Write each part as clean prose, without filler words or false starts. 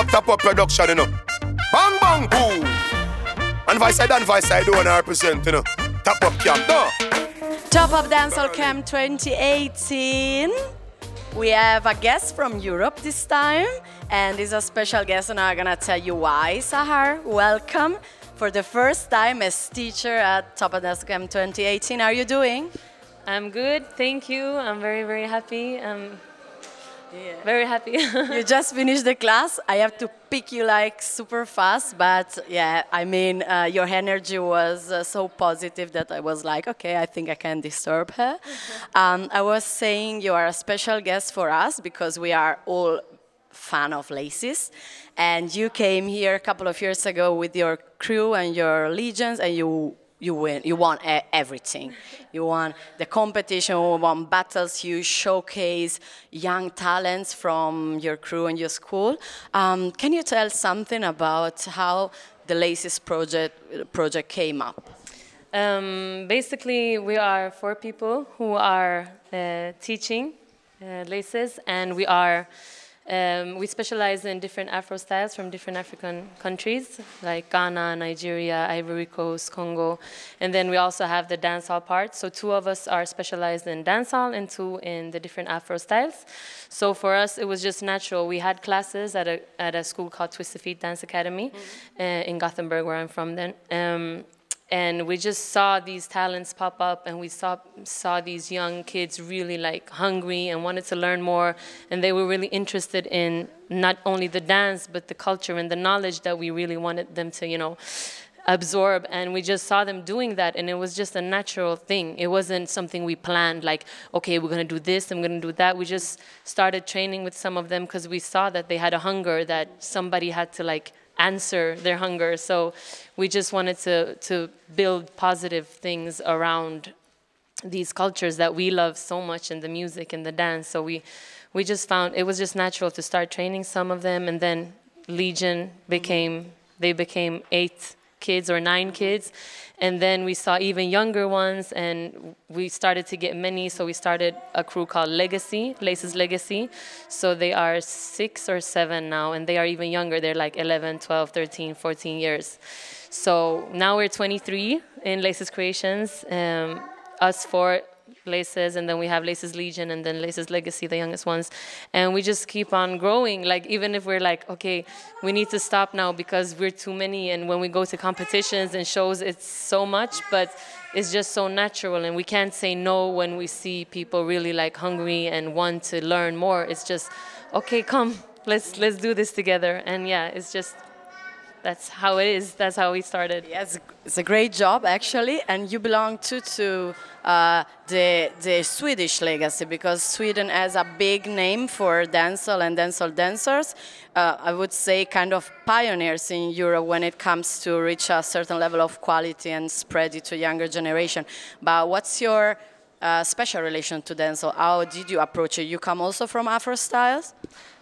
TopUp production, you know. Bang bang boom. And Vice I do wanna represent, you know. TopUp Camp, no. Up Dancehall Camp 2018. We have a guest from Europe this time, and he's a special guest, and I'm gonna tell you why. Sahar, welcome for the first time as teacher at Up Dancehall Camp 2018. How are you doing? I'm good, thank you. I'm very, very happy. Very happy. You just finished the class. I have to pick you like super fast, but yeah, I mean, your energy was so positive that I was like, okay, I think I can disturb her. I was saying you are a special guest for us because we are all fan of laces, and you came here a couple of years ago with your crew and your legions, and you won everything. You won the competition, you won battles, you showcase young talents from your crew and your school. Can you tell something about how the Laces project came up? Basically, we are 4 people who are teaching Laces, and we specialize in different Afro styles from different African countries, like Ghana, Nigeria, Ivory Coast, Congo. And then we also have the dancehall part. So 2 of us are specialized in dancehall and 2 in the different Afro styles. So for us, it was just natural. We had classes at a school called Twisted Feet Dance Academy in Gothenburg, where I'm from then. And we just saw these talents pop up, and we saw these young kids really like hungry and wanted to learn more, and they were really interested in not only the dance but the culture and the knowledge that we really wanted them to, you know, absorb. And we just saw them doing that, and it was just a natural thing. It wasn't something we planned, like, okay, we're gonna do this, I'm gonna do that. We just started training with some of them because we saw that they had a hunger that somebody had to like answer their hunger. So we just wanted to build positive things around these cultures that we love so much in the music and the dance. So we just found it was just natural to start training some of them, and then Legion became 8 kids or 9 kids. And then we saw even younger ones, and we started to get many, so we started a crew called Legacy, Laces Legacy. So they are 6 or 7 now, and they are even younger. They're like 11, 12, 13, 14 years. So now we're 23 in Laces Creations, us 4 Laces, and then we have Laces Legion, and then Laces Legacy, the youngest ones. And we just keep on growing. Like, even if we're like, okay, we need to stop now because we're too many, and when we go to competitions and shows, it's so much, but it's just so natural, and we can't say no when we see people really like hungry and want to learn more. It's just, okay, come, let's do this together. And yeah, it's just, that's how it is. That's how we started. Yes, it's a great job, actually. And you belong to the Swedish legacy, because Sweden has a big name for dancehall and dancehall dancers. I would say kind of pioneers in Europe when it comes to reach a certain level of quality and spread it to younger generation. But what's your special relation to dancehall? How did you approach it? You come also from Afro styles?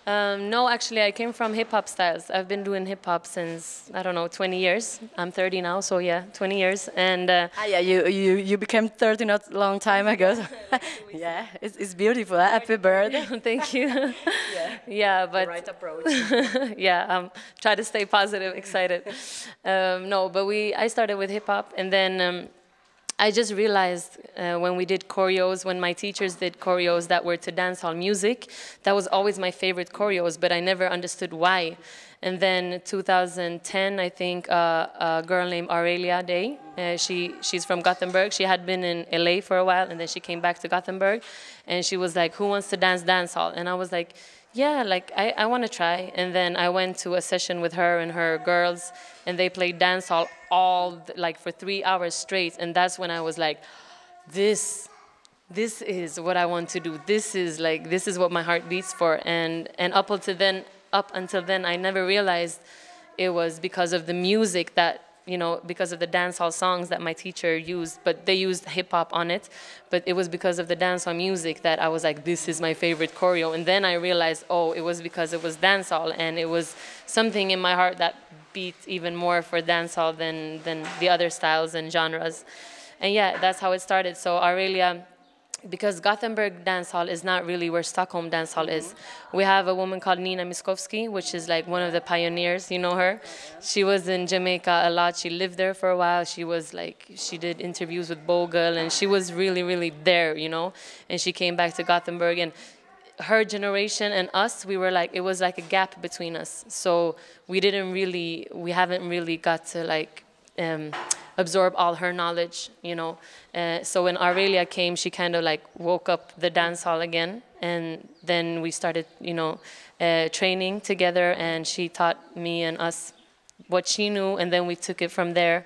No, actually, I came from hip-hop styles. I've been doing hip-hop since, I don't know, 20 years. I'm 30 now, so yeah, 20 years. And yeah, you became 30 not a long time ago. Yeah, it's beautiful. Happy birthday. Thank you. Yeah, but the right approach. Yeah, try to stay positive, excited. No, but I started with hip-hop, and then I just realized when we did choreos, when my teachers did choreos that were to dancehall music, that was always my favorite choreos, but I never understood why. And then 2010, I think, a girl named Aurelia Day, she's from Gothenburg. She had been in LA for a while, and then she came back to Gothenburg, and she was like, who wants to dance dancehall? And I was like, yeah, like, I want to try. And then I went to a session with her and her girls, and they played dancehall for 3 hours straight. And that's when I was like, this is what I want to do. This is what my heart beats for. And up until then, I never realized it was because of the music that, you know, because of the dancehall songs that my teacher used, but they used hip-hop on it. But it was because of the dancehall music that I was like, this is my favorite choreo. And then I realized, oh, it was because it was dancehall, and it was something in my heart that beat even more for dancehall than the other styles and genres. And yeah, that's how it started. So Aurelia because Gothenburg dance hall is not really where Stockholm dance hall is. We have a woman called Nina Miskovsky, which is like one of the pioneers. You know her? She was in Jamaica a lot. She lived there for a while. She was like, she did interviews with Bogle, and she was really, really there, you know? And she came back to Gothenburg, and her generation and us, we were like, it was like a gap between us. So we haven't really got to like, absorb all her knowledge, you know. So when Aurelia came, she kind of like woke up the dance hall again, and then we started, you know, training together, and she taught me and us what she knew, and then we took it from there.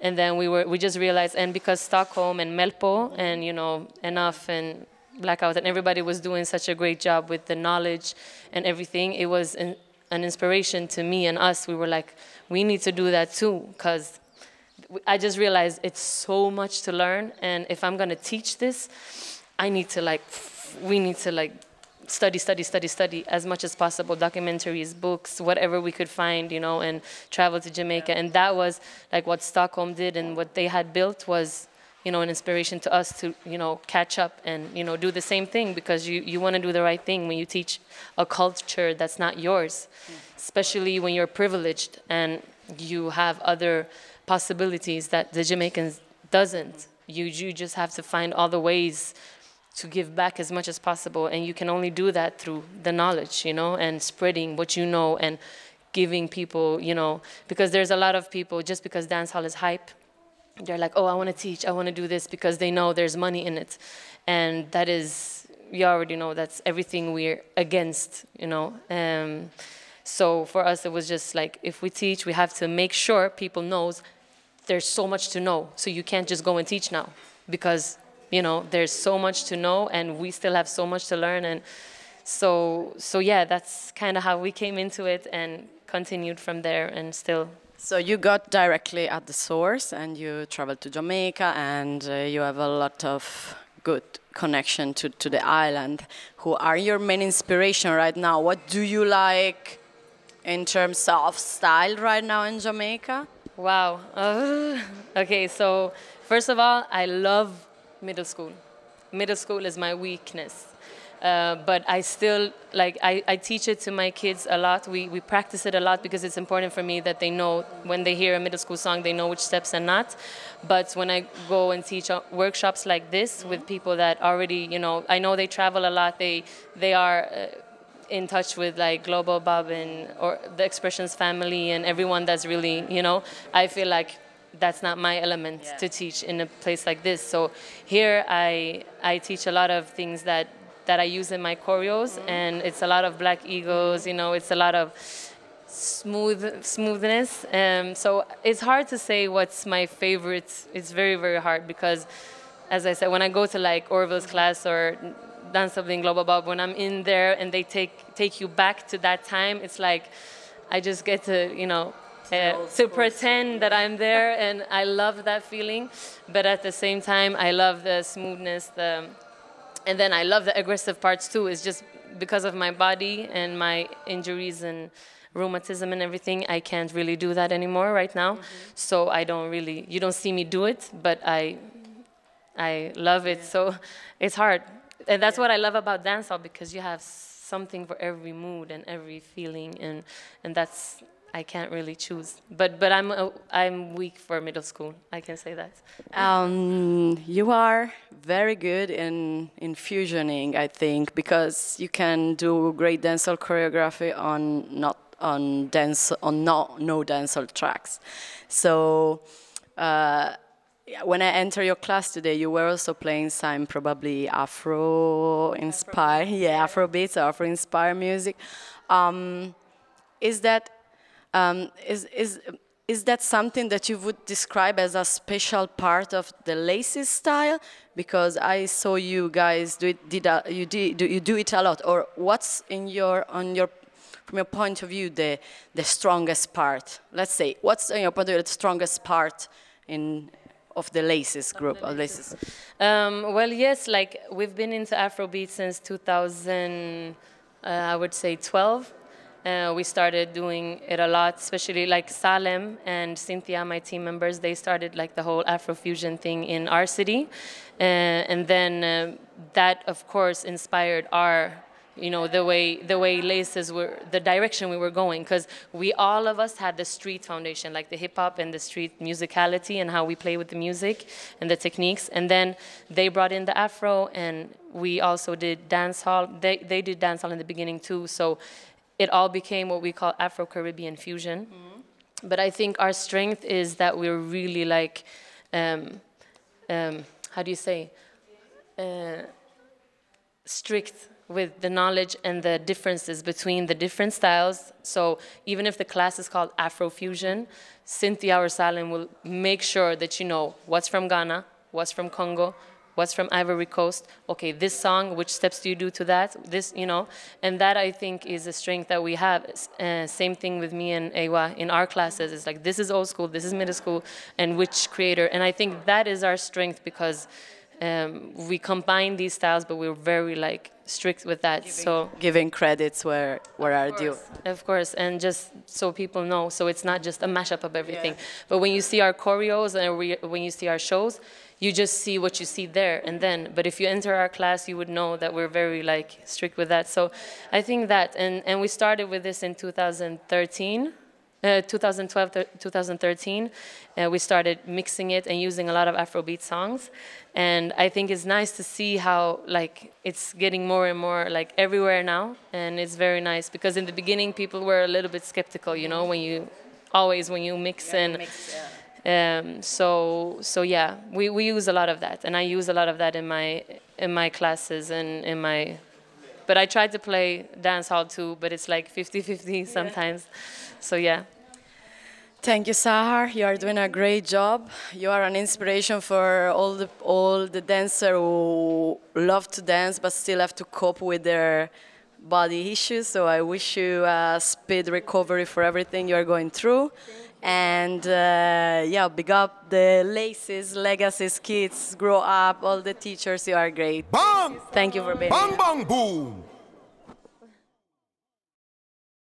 And then we just realized, and because Stockholm and Melpo and, you know, Enough and Blackout and everybody was doing such a great job with the knowledge and everything, it was an inspiration to me and us. We were like, we need to do that too, because I just realized it's so much to learn, and if I'm gonna teach this, we need to like study as much as possible, documentaries, books, whatever we could find, you know, and travel to Jamaica. And that was like what Stockholm did, and what they had built was, you know, an inspiration to us to, you know, catch up and, you know, do the same thing, because you want to do the right thing when you teach a culture that's not yours, especially when you're privileged and you have other possibilities that the Jamaicans doesn't. You just have to find all the ways to give back as much as possible, and you can only do that through the knowledge, you know, and spreading what you know and giving people, you know, because there's a lot of people, just because dancehall is hype, they're like, oh, I want to teach, I want to do this, because they know there's money in it, and that is, you already know, that's everything we're against, you know. So for us, it was just like, if we teach, we have to make sure people knows there's so much to know. So you can't just go and teach now, because, you know, there's so much to know, and we still have so much to learn. And so yeah, that's kind of how we came into it and continued from there, and still. So you got directly at the source, and you traveled to Jamaica, and you have a lot of good connection to the island. Who are your main inspiration right now? What do you like in terms of style right now in Jamaica? Wow. Okay, so first of all, I love middle school. Middle school is my weakness. But I still, like, I teach it to my kids a lot. We practice it a lot, because it's important for me that they know, when they hear a middle school song, they know which steps and not. But when I go and teach workshops like this with people that already, you know, I know they travel a lot, they are in touch with like Global Bob or the Expressions family and everyone that's really, you know, I feel like that's not my element to teach in a place like this. So here I teach a lot of things that I use in my choreos, and it's a lot of black egos, you know, it's a lot of smoothness. So it's hard to say what's my favorite. It's very, very hard, because, as I said, when I go to like Orville's class or Dance Something Global Bob, when I'm in there and they take you back to that time, it's like I just get to, you know, to pretend that I'm there, and I love that feeling. But at the same time, I love the smoothness, and then I love the aggressive parts too. It's just because of my body and my injuries and rheumatism and everything, I can't really do that anymore right now. So I don't really, you don't see me do it, but I love it. So it's hard. And that's what I love about dancehall, because you have something for every mood and every feeling, and that's, I can't really choose. But I'm weak for middle school, I can say that. You are very good in fusioning, I think, because you can do great dancehall choreography on no dancehall tracks. So when I enter your class today, you were also playing some probably Afro-inspired, Afrobeats, Afro-inspired music. Is that something that you would describe as a special part of the Laces style? Because I saw you guys do it a lot. Or what's from your point of view the strongest part? Let's say, what's in your point of view the strongest part of the Laces group of Laces? Well, yes, like we've been into Afrobeat since 2000, I would say 12. We started doing it a lot, especially like Salem and Cynthia, my team members, they started like the whole Afrofusion thing in our city. And then that, of course, inspired our, you know, the way Laces were, the direction we were going, because all of us had the street foundation, like the hip hop and the street musicality and how we play with the music and the techniques. And then they brought in the Afro, and we also did dancehall. They did dancehall in the beginning too, so it all became what we call Afro-Caribbean fusion. Mm-hmm. But I think our strength is that we're really like, how do you say, strict with the knowledge and the differences between the different styles. So even if the class is called Afrofusion, Cynthia or Salem will make sure that you know what's from Ghana, what's from Congo, what's from Ivory Coast. Okay, this song, which steps do you do to that? This, you know, and that I think is a strength that we have. Same thing with me and Ewa in our classes. It's like, this is old school, this is middle school, and which creator. And I think that is our strength, because we combine these styles, but we're very like strict with that. Giving credits where are due. Of course, and just so people know, so it's not just a mashup of everything. Yeah. But when you see our choreos and when you see our shows, you just see what you see there and then. But if you enter our class, you would know that we're very like strict with that. So I think that, and we started with this in 2013. 2012, 2013, we started mixing it and using a lot of Afrobeat songs. And I think it's nice to see how like it's getting more and more like everywhere now. And it's very nice, because in the beginning people were a little bit skeptical, you know, when you mix so yeah, we use a lot of that, and I use a lot of that in my classes and in my. But I tried to play dancehall too, but it's like 50-50 sometimes. So yeah. Thank you, Sahar. You are doing a great job. You are an inspiration for all the dancers who love to dance but still have to cope with their body issues. So I wish you a speed recovery for everything you are going through. And yeah, big up the Laces, Legacies, kids, grow up, all the teachers. You are great. Bang! Thank you for being bang, here. Bang, boom!